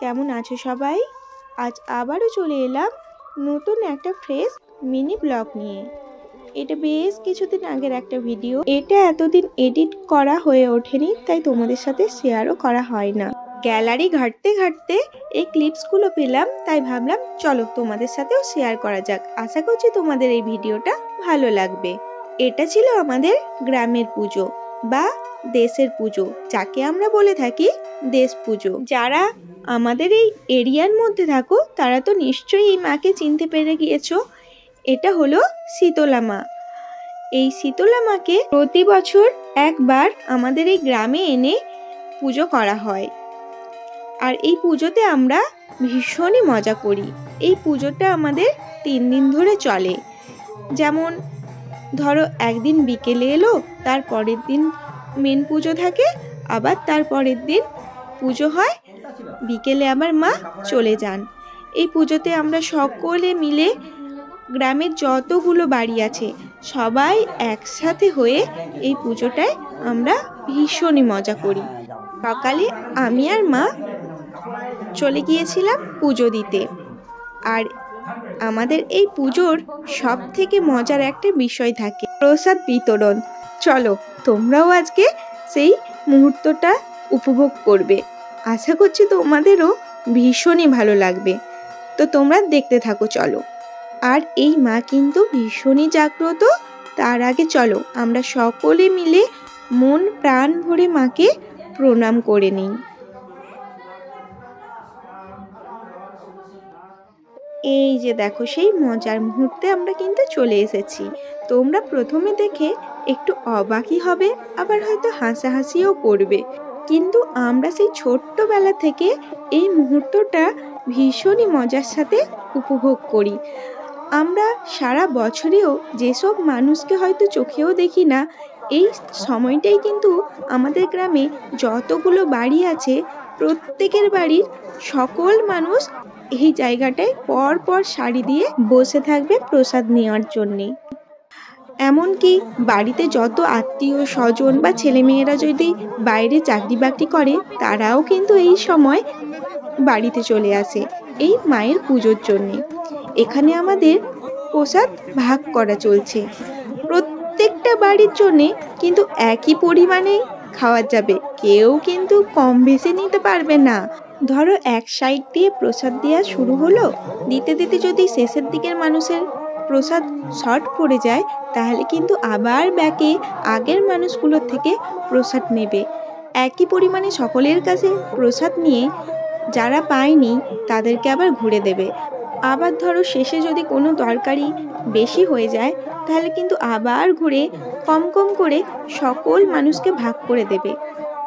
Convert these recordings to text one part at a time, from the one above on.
কেমন আছো সবাই? আজ আবারও চলে এলাম নতুন একটা ফ্রেশ মিনি ব্লগ নিয়ে। এটা বেশ কিছুদিন আগের একটা ভিডিও, এটা এতদিন এডিট করা হয়ে ওঠেনি, তাই তোমাদের সাথে শেয়ারও করা হয় না। গ্যালারি ঘাঁটতে ঘাঁটতে এই ক্লিপসগুলো পেলাম, তাই ভাবলাম চলো তোমাদের সাথেও শেয়ার করা যাক। আশা করছি তোমাদের এই ভিডিওটা ভালো লাগবে। এটা ছিল আমাদের গ্রামের পুজো বা দেশের পুজো, যাকে আমরা বলে থাকি দেশ পুজো। যারা আমাদের এই এরিয়ার মধ্যে থাকো তারা তো নিশ্চয়ই এই মাকে চিনতে পেরে গিয়েছো। এটা হলো শীতলা মা। এই শীতলা মাকে প্রতি বছর একবার আমাদের এই গ্রামে এনে পুজো করা হয়, আর এই পুজোতে আমরা ভীষণই মজা করি। এই পুজোটা আমাদের 3 দিন ধরে চলে। যেমন ধরো একদিন বিকেলে এলো, তার পরের দিন মেন পুজো থাকে, আবার তার পরের দিন পুজো হয়, বিকেলে আবার মা চলে যান। এই পুজোতে আমরা সকলে মিলে গ্রামের যতগুলো বাড়ি আছে সবাই একসাথে হয়ে এই পুজোটায় আমরা ভীষণই মজা করি। সকালে আমি আর মা চলে গিয়েছিলাম পুজো দিতে। আর আমাদের এই পুজোর সব থেকে মজার একটা বিষয় থাকে প্রসাদ বিতরণ। চলো তোমরাও আজকে সেই মুহূর্তটা উপভোগ করবে। আশা করছি তোমাদেরও ভীষণই ভালো লাগবে। তো তোমরা দেখতে থাকো চলো। আর এই মা কিন্তু ভীষণই জাগ্রত। তার আগে চলো আমরা সকলে মিলে মন প্রাণ ভরে মাকে প্রণাম করে নিই। এই যে দেখো, সেই মজার মুহূর্তে আমরা কিন্তু চলে এসেছি। তোমরা প্রথমে দেখে একটু অবাকই হবে, আবার হয়তো হাসাহাসিও করবে, কিন্তু আমরা সেই ছোট্টবেলা থেকে এই মুহূর্তটা ভীষণই মজার সাথে উপভোগ করি। আমরা সারা বছরেও যেসব মানুষকে হয়তো চোখেও দেখি না, এই সময়টাই কিন্তু আমাদের গ্রামে যতগুলো বাড়ি আছে প্রত্যেকের বাড়ির সকল মানুষ এই জায়গাটায় পর পর সারি দিয়ে বসে থাকবে প্রসাদ নেওয়ার জন্যে। এমনকি বাড়িতে যত আত্মীয় স্বজন বা ছেলেমেয়েরা যদি বাইরে চাকরি বাকরি করে, তারাও কিন্তু এই সময় বাড়িতে চলে আসে এই মায়ের পুজোর জন্যে। এখানে আমাদের প্রসাদ ভাগ করা চলছে। প্রত্যেকটা বাড়ির জন্যে কিন্তু একই পরিমাণে খাওয়া যাবে, কেউ কিন্তু কম বেশি নিতে পারবে না। ধরো এক সাইড দিয়ে প্রসাদ দেওয়া শুরু হলো, দিতে দিতে যদি শেষের দিকের মানুষের প্রসাদ শর্ট পড়ে যায়, তাহলে কিন্তু আবার ব্যাকে আগের মানুষগুলোর থেকে প্রসাদ নেবে। একই পরিমাণে সকলের কাছে প্রসাদ নিয়ে যারা পায়নি তাদেরকে আবার ঘুরে দেবে। আবার ধরো শেষে যদি কোনো তরকারি বেশি হয়ে যায়, তাহলে কিন্তু আবার ঘুরে কম কম করে সকল মানুষকে ভাগ করে দেবে।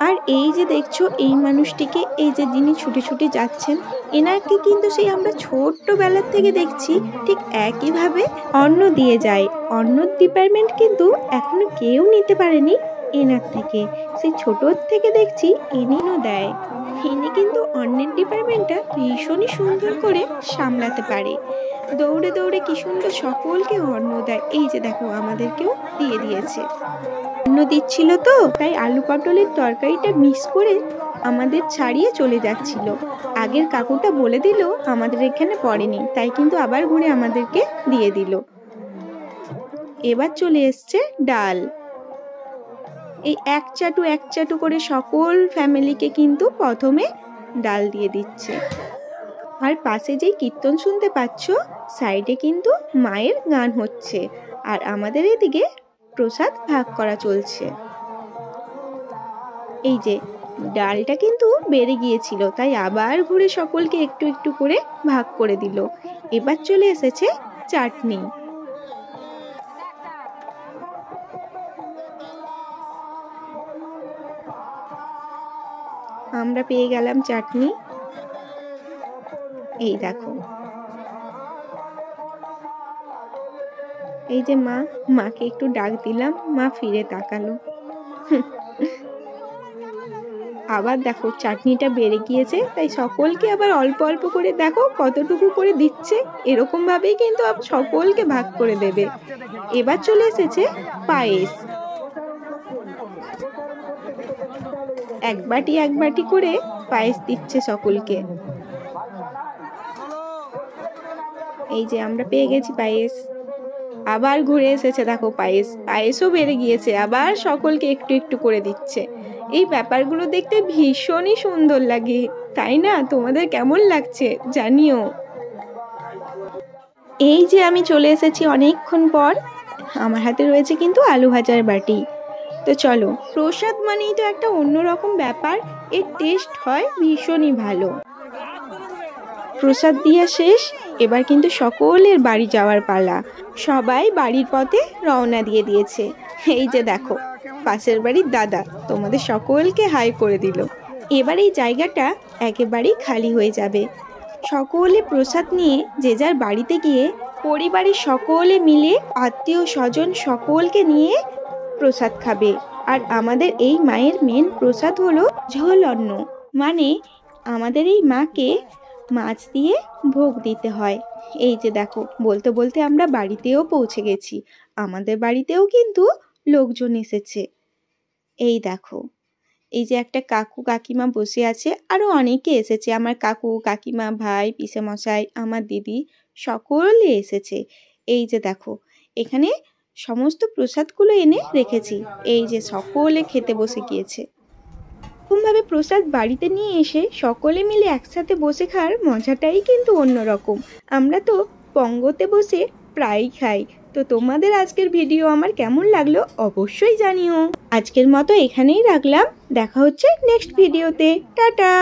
আর এই যে দেখছো এই মানুষটিকে, এই যে যিনি ছুটে ছুটে যাচ্ছেন, এনাকে কিন্তু সেই আমরা ছোট্টবেলার থেকে দেখছি ঠিক একইভাবে অন্ন দিয়ে যায়। অন্ন ডিপার্টমেন্ট কিন্তু এখনো কেউ নিতে পারেনি এনার থেকে। সেই ছোটোর থেকে দেখছি ইনিও দেয়। ইনি কিন্তু অন্নের ডিপার্টমেন্টটা ভীষণই সুন্দর করে সামলাতে পারে। দৌড়ে দৌড়ে কি সুন্দর সকলকে অন্ন দেয়। এই যে দেখো আমাদেরকেও দিয়ে দিয়েছে। অন্ন দিচ্ছিল তো, তাই আলু পটলের তরকারিটা মিক্স করে আমাদের ছাড়িয়ে চলে যাচ্ছিল। আগের কাকুটা বলে দিল আমাদের এখানে পড়েনি, তাই কিন্তু আবার ঘুরে আমাদেরকে দিয়ে দিল। এবার চলে এসছে ডাল। এই এক চাটু করে সকল ফ্যামিলিকে কিন্তু প্রথমে ডাল দিয়ে দিচ্ছে। আর পাশে যেই কীর্তন শুনতে পাচ্ছ, সাইডে কিন্তু মায়ের গান হচ্ছে, আর আমাদের এদিকে প্রসাদ ভাগ করা চলছে। এই যে ডালটা কিন্তু বেড়ে গিয়েছিল, তাই আবার ঘুরে সকলকে একটু একটু করে ভাগ করে দিল। এবার চলে এসেছে চাটনি। আমরা পেয়ে গেলাম চাটনি। এই দেখো, এই যে মাকে একটু ডাক দিলাম, মা ফিরে তাকালো। আবার দেখো চাটনিটা বেড়ে গিয়েছে, তাই সকলকে আবার অল্প অল্প করে দেখো কতটুকু করে দিচ্ছে। এরকম ভাবেই কিন্তু সকলকে ভাগ করে দেবে। এবার চলে এসেছে পায়েস। এক বাটি করে পায়েস দিচ্ছে সকলকে। এই যে আমরা পেয়ে গেছি পায়েস। আবার ঘুরে এসেছে, দেখো পায়েসও বেড়ে গিয়েছে, আবার সকলকে একটু একটু করে দিচ্ছে। এই ব্যাপারগুলো দেখতে ভীষণই সুন্দর লাগে, তাই না? তোমাদের কেমন লাগছে জানিও। এই যে আমি চলে এসেছি অনেকক্ষণ পর, আমার হাতে রয়েছে কিন্তু আলু ভাজার বাটি। তো চলো, প্রসাদ মানেই তো একটা অন্যরকম ব্যাপার, এর টেস্ট হয় ভীষণই ভালো। প্রসাদ দিয়া শেষ, এবার কিন্তু সকলের বাড়ি যাওয়ার পালা। সবাই বাড়ির পথে রওনা দিয়ে দিয়েছে। এই যে দেখো পাশের বাড়ির দাদা তোমাদের সকলকে হাই করে দিল। এবার এই জায়গাটা একেবারেই খালি হয়ে যাবে। সকলে প্রসাদ নিয়ে যে যার বাড়িতে গিয়ে পরিবারের সকলে মিলে আত্মীয় স্বজন সকলকে নিয়ে প্রসাদ খাবে। আর আমাদের এই মায়ের মেন প্রসাদ হলো ঝোল অন্ন, মানে আমাদের এই মাকে মাছ দিয়ে ভোগ দিতে হয়। এই যে দেখো বলতে বলতে আমরা বাড়িতেও পৌঁছে গেছি। আমাদের বাড়িতেও কিন্তু লোকজন এসেছে। এই দেখো, এই যে একটা কাকু কাকিমা বসে আছে, আরো অনেকে এসেছে। আমার কাকু কাকিমা, ভাই, পিসেমশাই, আমার দিদি সকলে এসেছে। এই যে দেখো এখানে সমস্ত প্রসাদগুলো এনে রেখেছি। এই যে সকলে খেতে বসে গিয়েছে। এরকমভাবে প্রসাদ বাড়িতে নিয়ে এসে সকলে মিলে একসাথে বসে খাওয়ার মজাটাই কিন্তু অন্যরকম। আমরা তো পঙ্গতে বসে প্রায়ই খাই। তো তোমাদের আজকের ভিডিও আমার কেমন লাগলো অবশ্যই জানিও। আজকের মতো এখানেই রাখলাম, দেখা হচ্ছে নেক্সট ভিডিওতে। টাটা।